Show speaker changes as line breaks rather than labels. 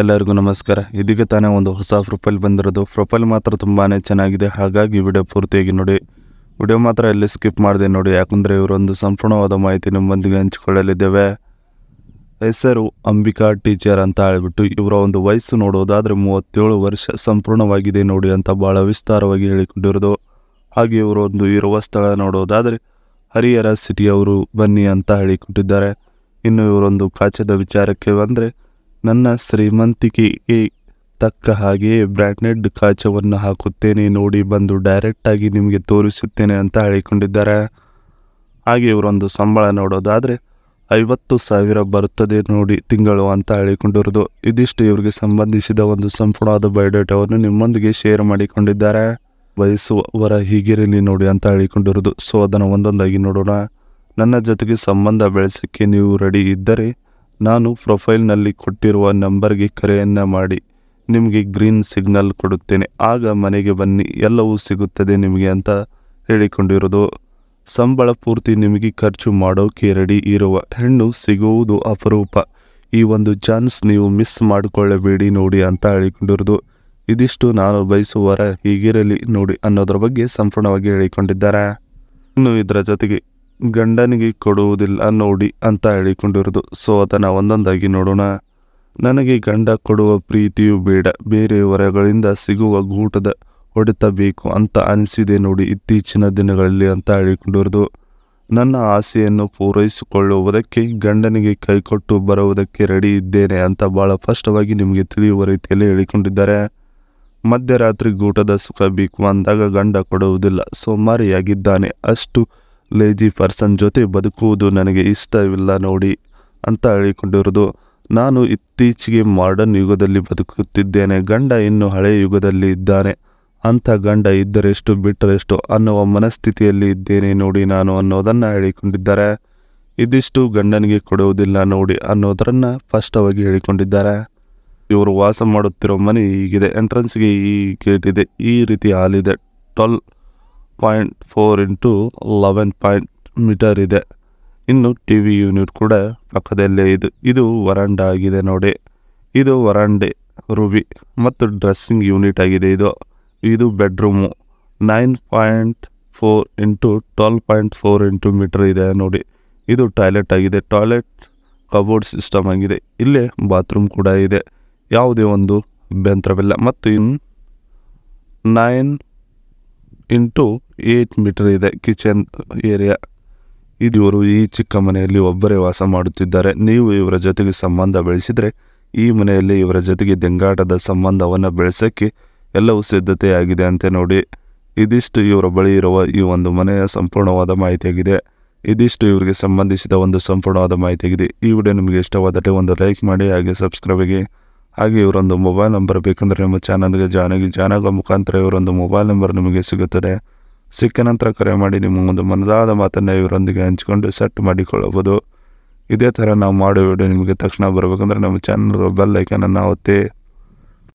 ಎಲ್ಲರಿಗೂ ನಮಸ್ಕಾರ. ಇದೀಗ ತಾನೇ ಒಂದು ಹೊಸ ಪ್ರೊಫೈಲ್ ಬಂದಿರೋದು. ಪ್ರೊಫೈಲ್ ಮಾತ್ರ ತುಂಬಾ ಚೆನ್ನಾಗಿದೆ, ಹಾಗಾಗಿ ವಿಡಿಯೋ ಪೂರ್ತಿಯಾಗಿ ನೋಡಿ. ವಿಡಿಯೋ ಮಾತ್ರ ಎಲ್ಲಿ ಸ್ಕಿಪ್ ಮಾಡಿದೆ ನೋಡಿ, ಯಾಕಂದರೆ ಇವರೊಂದು ಸಂಪೂರ್ಣವಾದ ಮಾಹಿತಿ ನಿಮ್ಮೊಂದಿಗೆ ಹಂಚಿಕೊಳ್ಳಲಿದ್ದೇವೆ. ಹೆಸರು ಅಂಬಿಕಾ ಟೀಚರ್ ಅಂತ ಹೇಳ್ಬಿಟ್ಟು ಇವರ ಒಂದು ವಯಸ್ಸು ನೋಡೋದಾದರೆ 37 ವರ್ಷ ಸಂಪೂರ್ಣವಾಗಿದೆ ನೋಡಿ ಅಂತ ಭಾಳ ವಿಸ್ತಾರವಾಗಿ ಹೇಳಿಕೊಂಡಿರೋದು. ಹಾಗೆ ಇವರೊಂದು ಇರುವ ಸ್ಥಳ ನೋಡೋದಾದರೆ ಹರಿಹರ ಸಿಟಿಯವರು ಬನ್ನಿ ಅಂತ ಹೇಳಿಕೊಟ್ಟಿದ್ದಾರೆ. ಇನ್ನು ಇವರೊಂದು ಕಾಚದ ವಿಚಾರಕ್ಕೆ ಬಂದರೆ, ನನ್ನ ಶ್ರೀಮಂತಿಕೆಗೆ ತಕ್ಕ ಹಾಗೆಯೇ ಬ್ರ್ಯಾಂಡೆಡ್ ಕಾಚವನ್ನು ಹಾಕುತ್ತೇನೆ ನೋಡಿ, ಬಂದು ಡೈರೆಕ್ಟಾಗಿ ನಿಮಗೆ ತೋರಿಸುತ್ತೇನೆ ಅಂತ ಹೇಳಿಕೊಂಡಿದ್ದಾರೆ. ಹಾಗೆ ಇವರೊಂದು ಸಂಬಳ ನೋಡೋದಾದರೆ 50,000 ಬರುತ್ತದೆ ನೋಡಿ ತಿಂಗಳು ಅಂತ ಹೇಳಿಕೊಂಡಿರೋದು. ಇದಿಷ್ಟು ಇವರಿಗೆ ಸಂಬಂಧಿಸಿದ ಒಂದು ಸಂಪೂರ್ಣವಾದ ಬಯೋಡೇಟಾವನ್ನು ನಿಮ್ಮೊಂದಿಗೆ ಶೇರ್ ಮಾಡಿಕೊಂಡಿದ್ದಾರೆ. ವಯಸ್ಸುವರ ಹೀಗಿರಲಿ ನೋಡಿ ಅಂತ ಹೇಳಿಕೊಂಡಿರೋದು. ಸೊ ಅದನ್ನು ಒಂದೊಂದಾಗಿ ನೋಡೋಣ. ನನ್ನ ಜೊತೆಗೆ ಸಂಬಂಧ ಬೆಳೆಸೋಕ್ಕೆ ನೀವು ರೆಡಿ ಇದ್ದರೆ ನಾನು ಪ್ರೊಫೈಲ್ನಲ್ಲಿ ಕೊಟ್ಟಿರುವ ನಂಬರ್ಗೆ ಕರೆಯನ್ನು ಮಾಡಿ ನಿಮಗೆ ಗ್ರೀನ್ ಸಿಗ್ನಲ್ ಕೊಡುತ್ತೇನೆ, ಆಗ ಮನೆಗೆ ಬನ್ನಿ, ಎಲ್ಲವೂ ಸಿಗುತ್ತದೆ ನಿಮಗೆ ಅಂತ ಹೇಳಿಕೊಂಡಿರೋದು. ಸಂಬಳ ಪೂರ್ತಿ ನಿಮಗೆ ಖರ್ಚು ಮಾಡೋಕೆ ರೆಡಿ ಇರುವ ಹೆಣ್ಣು ಸಿಗುವುದು ಅಪರೂಪ. ಈ ಒಂದು ಚಾನ್ಸ್ ನೀವು ಮಿಸ್ ಮಾಡಿಕೊಳ್ಳಬೇಡಿ ನೋಡಿ ಅಂತ ಹೇಳಿಕೊಂಡಿರೋದು. ಇದಿಷ್ಟು ನಾನು ಬಯಸುವರ ಹೀಗಿರಲಿ ನೋಡಿ ಅನ್ನೋದ್ರ ಬಗ್ಗೆ ಸಂಪೂರ್ಣವಾಗಿ ಹೇಳಿಕೊಂಡಿದ್ದಾರೆ. ಇನ್ನು ಇದರ ಜೊತೆಗೆ ಗಂಡನಿಗೆ ಕೊಡುವುದಿಲ್ಲ ನೋಡಿ ಅಂತ ಹೇಳಿಕೊಂಡಿರೋದು. ಸೊ ಅದನ್ನು ಒಂದೊಂದಾಗಿ ನೋಡೋಣ. ನನಗೆ ಗಂಡ ಕೊಡುವ ಪ್ರೀತಿಯೂ ಬೇಡ, ಬೇರೆಯವರಗಳಿಂದ ಸಿಗುವ ಗೂಟದ ಹೊಡೆತ ಬೇಕು ಅಂತ ಅನಿಸಿದೆ ನೋಡಿ ಇತ್ತೀಚಿನ ದಿನಗಳಲ್ಲಿ ಅಂತ ಹೇಳಿಕೊಂಡಿರೋದು. ನನ್ನ ಆಸೆಯನ್ನು ಪೂರೈಸಿಕೊಳ್ಳುವುದಕ್ಕೆ ಗಂಡನಿಗೆ ಕೈಕೊಟ್ಟು ಬರುವುದಕ್ಕೆ ರೆಡಿ ಇದ್ದೇನೆ ಅಂತ ಭಾಳ ಸ್ಪಷ್ಟವಾಗಿ ನಿಮಗೆ ತಿಳಿಯುವ ರೀತಿಯಲ್ಲಿ ಹೇಳಿಕೊಂಡಿದ್ದಾರೆ. ಮಧ್ಯರಾತ್ರಿ ಗೂಟದ ಸುಖ ಬೇಕು ಅಂದಾಗ ಗಂಡ ಕೊಡುವುದಿಲ್ಲ, ಸೋಮಾರಿಯಾಗಿದ್ದಾನೆ, ಅಷ್ಟು ಲೇಜಿ ಪರ್ಸನ್ ಜೊತೆ ಬದುಕುವುದು ನನಗೆ ಇಷ್ಟವಿಲ್ಲ ನೋಡಿ ಅಂತ ಹೇಳಿಕೊಂಡಿರೋದು. ನಾನು ಇತ್ತೀಚೆಗೆ ಮಾಡರ್ನ್ ಯುಗದಲ್ಲಿ ಬದುಕುತ್ತಿದ್ದೇನೆ, ಗಂಡ ಇನ್ನು ಹಳೆಯ ಯುಗದಲ್ಲಿ ಇದ್ದಾನೆ, ಅಂಥ ಗಂಡ ಇದ್ದರೆಷ್ಟು ಬಿಟ್ಟರೆಷ್ಟು ಅನ್ನುವ ಮನಸ್ಥಿತಿಯಲ್ಲಿ ಇದ್ದೇನೆ ನೋಡಿ ನಾನು ಅನ್ನೋದನ್ನು ಹೇಳಿಕೊಂಡಿದ್ದಾರೆ. ಇದಿಷ್ಟು ಗಂಡನಿಗೆ ಕೊಡುವುದಿಲ್ಲ ನೋಡಿ ಅನ್ನೋದನ್ನು ಸ್ಪಷ್ಟವಾಗಿ ಹೇಳಿಕೊಂಡಿದ್ದಾರೆ. ಇವರು ವಾಸ ಮಾಡುತ್ತಿರೋ ಮನೆ ಹೀಗಿದೆ. ಎಂಟ್ರೆನ್ಸ್ಗೆ ಈ ಗೇಟ್ ಇದೆ, ಈ ರೀತಿ ಹಾಲ್ ಇದೆ. 12.4 × 11 ಮೀಟರ್ ಇದೆ. ಇನ್ನು TV ಯೂನಿಟ್ ಕೂಡ ಪಕ್ಕದಲ್ಲೇ ಇದು ವರಾಂಡ ಆಗಿದೆ ನೋಡಿ. ಇದು ವರಾಂಡೆ ರೂಬಿ ಮತ್ತು ಡ್ರೆಸ್ಸಿಂಗ್ ಯೂನಿಟ್ ಆಗಿದೆ. ಇದು ಬೆಡ್ರೂಮು 9.4 × 12.4 ಮೀಟರ್ ಇದೆ ನೋಡಿ. ಇದು ಟಾಯ್ಲೆಟ್ ಆಗಿದೆ. ಟಾಯ್ಲೆಟ್ ಕಬೋರ್ಡ್ ಸಿಸ್ಟಮ್ ಆಗಿದೆ. ಇಲ್ಲೇ ಬಾತ್ರೂಮ್ ಕೂಡ ಇದೆ, ಯಾವುದೇ ಒಂದು ಅಭ್ಯಂತರವಿಲ್ಲ. ಮತ್ತು ಇನ್ನು 9 × 8 ಮೀಟರ್ ಇದೆ ಕಿಚನ್ ಏರಿಯಾ. ಇವರು ಈ ಚಿಕ್ಕ ಮನೆಯಲ್ಲಿ ಒಬ್ಬರೇ ವಾಸ ಮಾಡುತ್ತಿದ್ದಾರೆ. ನೀವು ಇವರ ಜೊತೆಗೆ ಸಂಬಂಧ ಬೆಳೆಸಿದರೆ ಈ ಮನೆಯಲ್ಲಿ ಇವರ ಜೊತೆಗೆ ದಿಂಗಾಟದ ಸಂಬಂಧವನ್ನು ಬೆಳೆಸೋಕ್ಕೆ ಎಲ್ಲವೂ ಸಿದ್ಧತೆಯಾಗಿದೆ ಅಂತೆ ನೋಡಿ. ಇದಿಷ್ಟು ಇವರ ಬಳಿ ಇರುವ ಈ ಒಂದು ಮನೆಯ ಸಂಪೂರ್ಣವಾದ ಮಾಹಿತಿಯಾಗಿದೆ. ಇದಿಷ್ಟು ಇವರಿಗೆ ಸಂಬಂಧಿಸಿದ ಒಂದು ಸಂಪೂರ್ಣವಾದ ಮಾಹಿತಿಯಾಗಿದೆ. ಈ ವಿಡಿಯೋ ನಿಮಗೆ ಇಷ್ಟವಾದರೆ ಒಂದು ಲೈಕ್ ಮಾಡಿ, ಹಾಗೆ ಸಬ್ಸ್ಕ್ರೈಬಿಗೆ. ಹಾಗೆ ಇವರೊಂದು ಮೊಬೈಲ್ ನಂಬರ್ ಬೇಕಂದರೆ ನಮ್ಮ ಚಾನಲ್ಗೆ ಜಾಯ್ನ್ ಆಗೋ ಮುಖಾಂತರ ಇವರೊಂದು ಮೊಬೈಲ್ ನಂಬರ್ ನಿಮಗೆ ಸಿಗುತ್ತದೆ. ಸಿಕ್ಕ ನಂತರ ಕರೆ ಮಾಡಿ ನಿಮ್ಮ ಒಂದು ಮನದಾದ ಮಾತನ್ನು ಇವರೊಂದಿಗೆ ಹಂಚಿಕೊಂಡು ಸೆಟ್ ಮಾಡಿಕೊಳ್ಳಬಹುದು. ಇದೇ ಥರ ನಾವು ಮಾಡೋ ವಿಡಿಯೋ ನಿಮಗೆ ತಕ್ಷಣ ಬರಬೇಕಂದ್ರೆ ನಮ್ಮ ಚಾನಲ್ ಬೆಲ್ ಐಕನನ್ನು ಒತ್ತಿ.